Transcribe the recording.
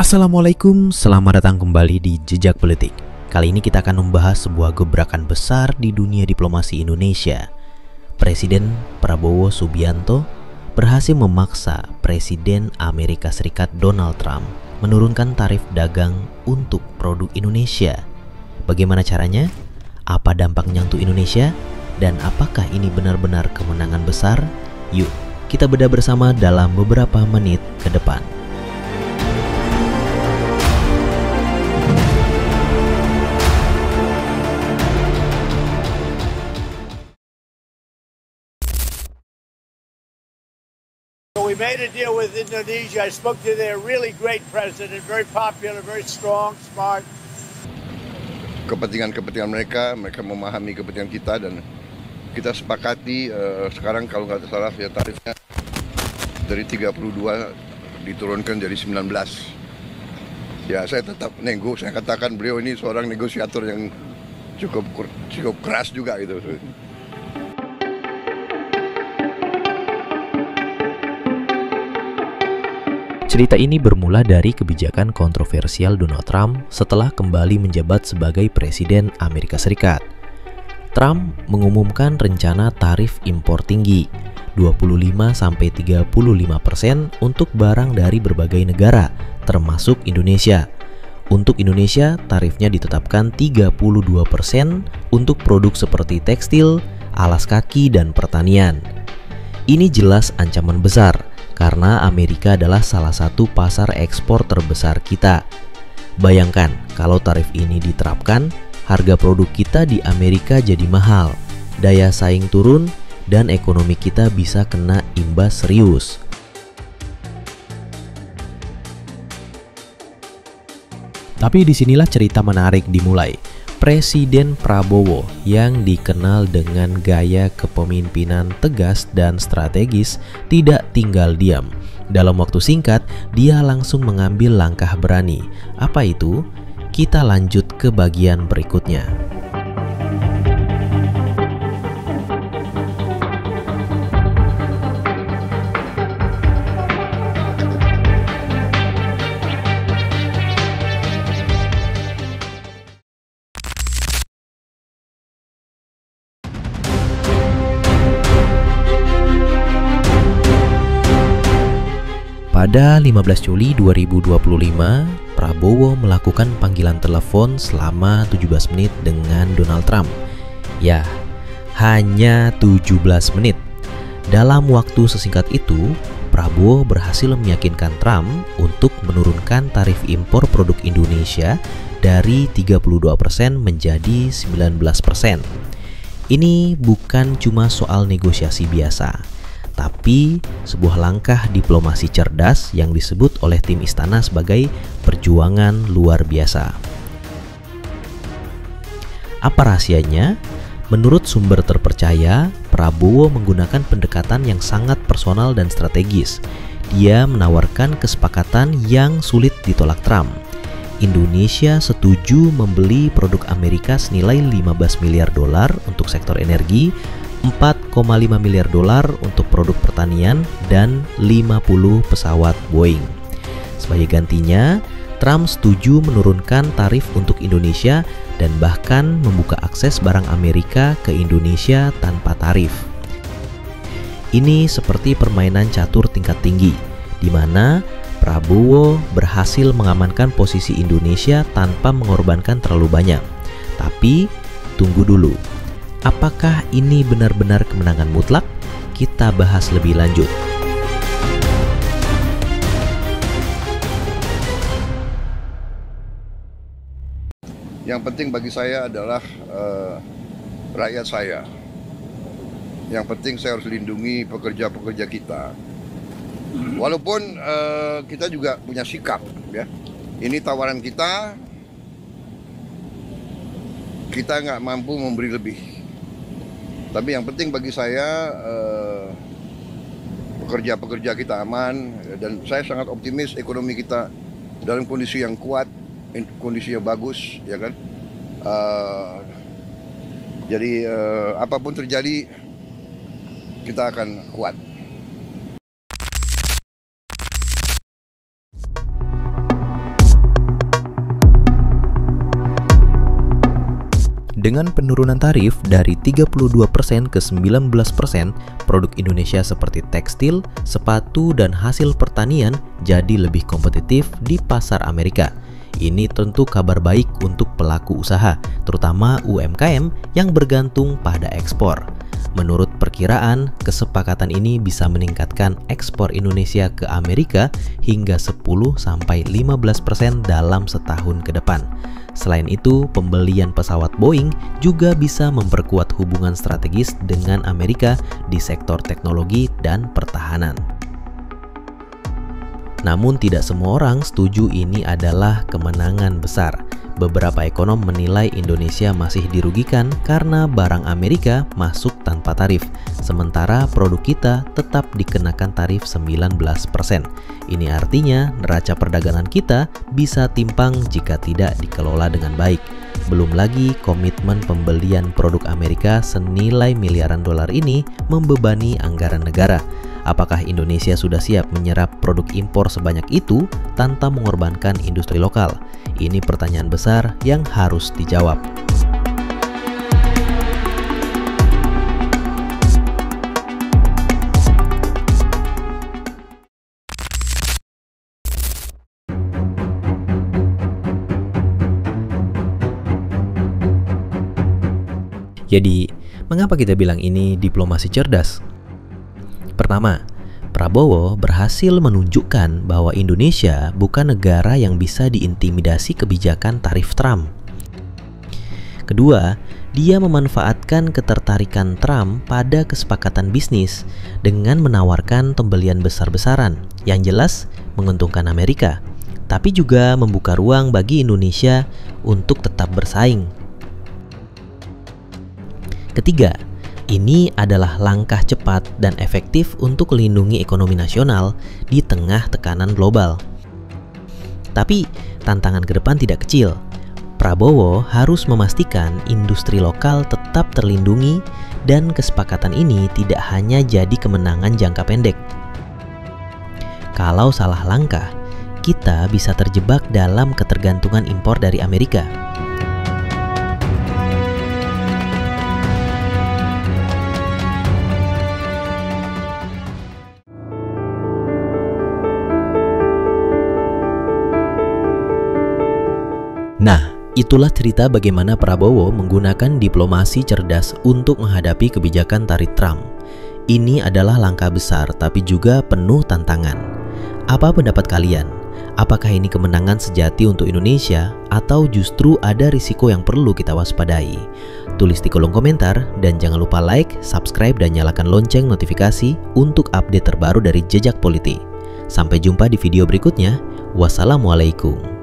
Assalamualaikum, selamat datang kembali di Jejak Politik. Kali ini kita akan membahas sebuah gebrakan besar di dunia diplomasi Indonesia. Presiden Prabowo Subianto berhasil memaksa Presiden Amerika Serikat Donald Trump menurunkan tarif dagang untuk produk Indonesia. Bagaimana caranya? Apa dampaknya untuk Indonesia? Dan apakah ini benar-benar kemenangan besar? Yuk, kita bedah bersama dalam beberapa menit ke depan. We made a deal with Indonesia. I spoke to their really great president, very popular, very strong, smart. Kepentingan mereka memahami kepentingan kita dan kita sepakati sekarang kalau nggak salah ya tarifnya dari 32 diturunkan jadi 19. Ya saya tetap nego, saya katakan beliau ini seorang negosiator yang cukup keras juga gitu. Cerita ini bermula dari kebijakan kontroversial Donald Trump setelah kembali menjabat sebagai Presiden Amerika Serikat. Trump mengumumkan rencana tarif impor tinggi 25-35% untuk barang dari berbagai negara, termasuk Indonesia. Untuk Indonesia, tarifnya ditetapkan 32% untuk produk seperti tekstil, alas kaki, dan pertanian. Ini jelas ancaman besar, karena Amerika adalah salah satu pasar ekspor terbesar kita. Bayangkan kalau tarif ini diterapkan, harga produk kita di Amerika jadi mahal, daya saing turun, dan ekonomi kita bisa kena imbas serius. Tapi disinilah cerita menarik dimulai. Presiden Prabowo yang dikenal dengan gaya kepemimpinan tegas dan strategis tidak tinggal diam. Dalam waktu singkat, dia langsung mengambil langkah berani. Apa itu? Kita lanjut ke bagian berikutnya. Pada 15 Juli 2025, Prabowo melakukan panggilan telepon selama 17 menit dengan Donald Trump. Ya, hanya 17 menit. Dalam waktu sesingkat itu, Prabowo berhasil meyakinkan Trump untuk menurunkan tarif impor produk Indonesia dari 32% menjadi 19%. Ini bukan cuma soal negosiasi biasa, tapi sebuah langkah diplomasi cerdas yang disebut oleh tim istana sebagai perjuangan luar biasa. Apa rahasianya? Menurut sumber terpercaya, Prabowo menggunakan pendekatan yang sangat personal dan strategis. Dia menawarkan kesepakatan yang sulit ditolak Trump. Indonesia setuju membeli produk Amerika senilai 15 miliar dolar untuk sektor energi, 4,5 miliar dolar untuk produk pertanian, dan 50 pesawat Boeing. Sebagai gantinya, Trump setuju menurunkan tarif untuk Indonesia dan bahkan membuka akses barang Amerika ke Indonesia tanpa tarif. Ini seperti permainan catur tingkat tinggi, di mana Prabowo berhasil mengamankan posisi Indonesia tanpa mengorbankan terlalu banyak. Tapi, tunggu dulu. Apakah ini benar-benar kemenangan mutlak? Kita bahas lebih lanjut. Yang penting bagi saya adalah rakyat saya. Yang penting saya harus lindungi pekerja-pekerja kita. Walaupun kita juga punya sikap, ya. Ini tawaran kita nggak mampu memberi lebih. Tapi yang penting bagi saya pekerja-pekerja kita aman, dan saya sangat optimis ekonomi kita dalam kondisi yang kuat, kondisi yang bagus, ya kan. Jadi apapun terjadi kita akan kuat. Dengan penurunan tarif dari 32% ke 19%, produk Indonesia seperti tekstil, sepatu, dan hasil pertanian jadi lebih kompetitif di pasar Amerika. Ini tentu kabar baik untuk pelaku usaha, terutama UMKM yang bergantung pada ekspor. Menurut perkiraan, kesepakatan ini bisa meningkatkan ekspor Indonesia ke Amerika hingga 10-15% dalam setahun ke depan. Selain itu, pembelian pesawat Boeing juga bisa memperkuat hubungan strategis dengan Amerika di sektor teknologi dan pertahanan. Namun tidak semua orang setuju ini adalah kemenangan besar. Beberapa ekonom menilai Indonesia masih dirugikan karena barang Amerika masuk tanpa tarif, sementara produk kita tetap dikenakan tarif 19%. Ini artinya neraca perdagangan kita bisa timpang jika tidak dikelola dengan baik. Belum lagi komitmen pembelian produk Amerika senilai miliaran dolar ini membebani anggaran negara. Apakah Indonesia sudah siap menyerap produk impor sebanyak itu tanpa mengorbankan industri lokal? Ini pertanyaan besar yang harus dijawab. Jadi, mengapa kita bilang ini diplomasi cerdas? Pertama, Prabowo berhasil menunjukkan bahwa Indonesia bukan negara yang bisa diintimidasi kebijakan tarif Trump. Kedua, dia memanfaatkan ketertarikan Trump pada kesepakatan bisnis dengan menawarkan pembelian besar-besaran yang jelas menguntungkan Amerika, tapi juga membuka ruang bagi Indonesia untuk tetap bersaing. Ketiga, ini adalah langkah cepat dan efektif untuk melindungi ekonomi nasional di tengah tekanan global. Tapi tantangan ke depan tidak kecil. Prabowo harus memastikan industri lokal tetap terlindungi dan kesepakatan ini tidak hanya jadi kemenangan jangka pendek. Kalau salah langkah, kita bisa terjebak dalam ketergantungan impor dari Amerika. Nah, itulah cerita bagaimana Prabowo menggunakan diplomasi cerdas untuk menghadapi kebijakan tarif Trump. Ini adalah langkah besar tapi juga penuh tantangan. Apa pendapat kalian? Apakah ini kemenangan sejati untuk Indonesia atau justru ada risiko yang perlu kita waspadai? Tulis di kolom komentar dan jangan lupa like, subscribe, dan nyalakan lonceng notifikasi untuk update terbaru dari Jejak Politik. Sampai jumpa di video berikutnya. Wassalamualaikum.